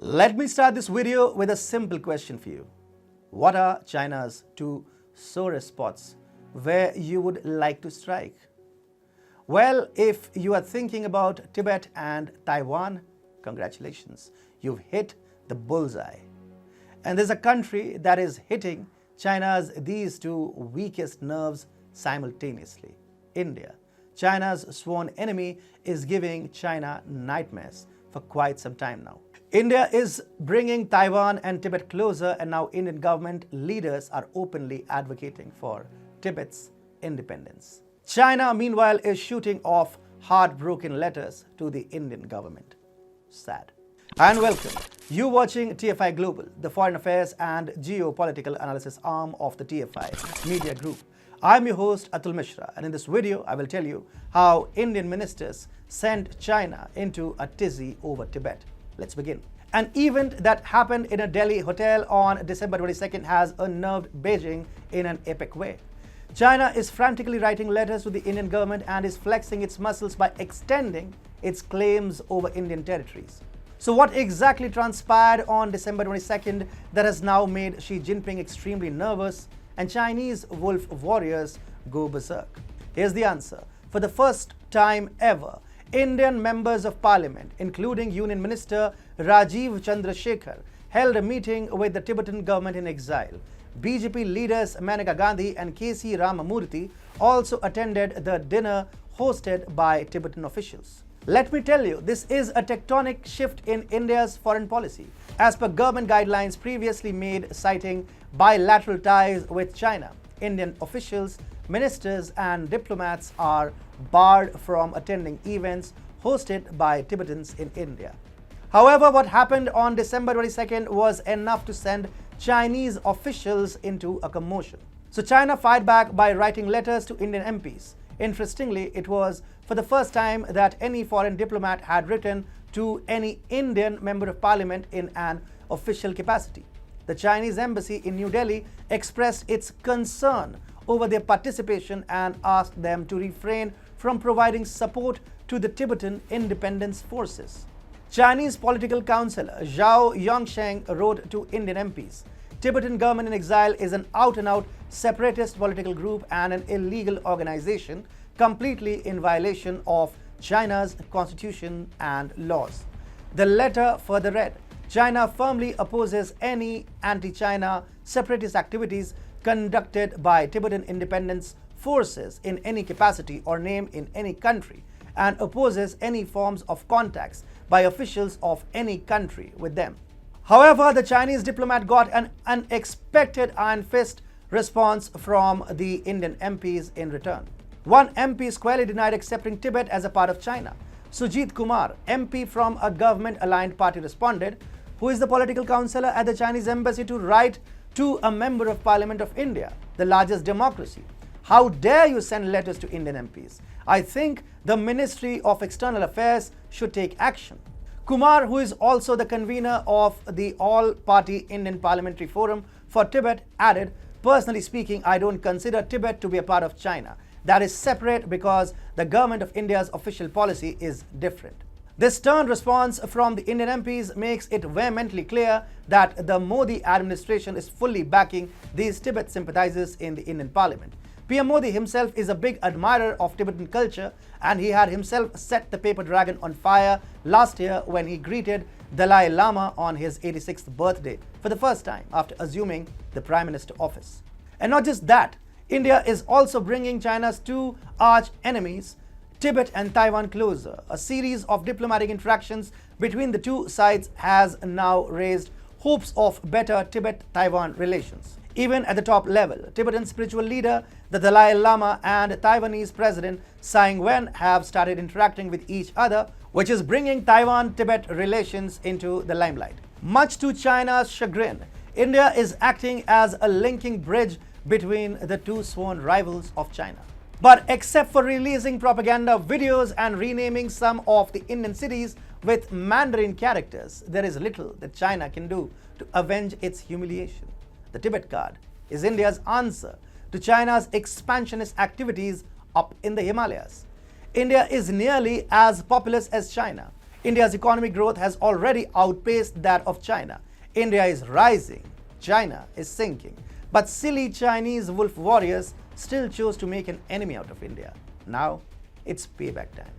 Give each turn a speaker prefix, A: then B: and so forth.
A: Let me start this video with a simple question for you. What are China's two sore spots where you would like to strike? Well, if you are thinking about Tibet and Taiwan, congratulations, you've hit the bullseye. And there's a country that is hitting China's these two weakest nerves simultaneously, India. China's sworn enemy is giving China nightmares for quite some time now. India is bringing Taiwan and Tibet closer, and now Indian government leaders are openly advocating for Tibet's independence. China, meanwhile, is shooting off heartbroken letters to the Indian government. Sad. And welcome. You're watching TFI Global, the foreign affairs and geopolitical analysis arm of the TFI media group. I'm your host Atul Mishra, and in this video I will tell you how Indian ministers sent China into a tizzy over Tibet. Let's begin. An event that happened in a Delhi hotel on December 22nd has unnerved Beijing in an epic way. China is frantically writing letters to the Indian government and is flexing its muscles by extending its claims over Indian territories. So what exactly transpired on December 22nd that has now made Xi Jinping extremely nervous and Chinese wolf warriors go berserk? Here's the answer. For the first time ever, Indian members of parliament, including Union Minister Rajiv Chandrasekhar, held a meeting with the Tibetan government in exile. BJP leaders Maneka Gandhi and KC Ramamurthy also attended the dinner hosted by Tibetan officials. Let me tell you, this is a tectonic shift in India's foreign policy, as per government guidelines previously made citing bilateral ties with China. Indian officials, ministers and diplomats are barred from attending events hosted by Tibetans in India. However, what happened on December 22nd was enough to send Chinese officials into a commotion. So China fired back by writing letters to Indian MPs. Interestingly, it was for the first time that any foreign diplomat had written to any Indian member of parliament in an official capacity. The Chinese embassy in New Delhi expressed its concern over their participation and asked them to refrain from providing support to the Tibetan independence forces. Chinese political counselor Zhao Yongsheng wrote to Indian MPs, "Tibetan government in exile is an out-and-out separatist political group and an illegal organization, completely in violation of China's constitution and laws." The letter further read, "China firmly opposes any anti-China separatist activities conducted by Tibetan independence forces in any capacity or name in any country and opposes any forms of contacts by officials of any country with them." However, the Chinese diplomat got an unexpected iron fist response from the Indian MPs in return. One MP squarely denied accepting Tibet as a part of China. Sujit Kumar, MP from a government-aligned party, responded, who is the political counselor at the Chinese embassy, to write to a member of Parliament of India, the largest democracy. How dare you send letters to Indian MPs? I think the Ministry of External Affairs should take action. Kumar, who is also the convener of the All-Party Indian Parliamentary Forum for Tibet, added, "Personally speaking, I don't consider Tibet to be a part of China. That is separate because the government of India's official policy is different." This stern response from the Indian MPs makes it vehemently clear that the Modi administration is fully backing these Tibet sympathizers in the Indian parliament. PM Modi himself is a big admirer of Tibetan culture, and he had himself set the paper dragon on fire last year when he greeted Dalai Lama on his 86th birthday for the first time after assuming the Prime Minister office. And not just that, India is also bringing China's two arch enemies, Tibet and Taiwan, closer. A series of diplomatic interactions between the two sides has now raised hopes of better Tibet-Taiwan relations. Even at the top level, Tibetan spiritual leader, the Dalai Lama, and Taiwanese President Tsai Ing-wen have started interacting with each other, which is bringing Taiwan-Tibet relations into the limelight. Much to China's chagrin, India is acting as a linking bridge between the two sworn rivals of China. But except for releasing propaganda videos and renaming some of the Indian cities with Mandarin characters, there is little that China can do to avenge its humiliation. The Tibet card is India's answer to China's expansionist activities up in the Himalayas. India is nearly as populous as China. India's economic growth has already outpaced that of China. India is rising, China is sinking. But silly Chinese wolf warriors still chose to make an enemy out of India. Now, it's payback time.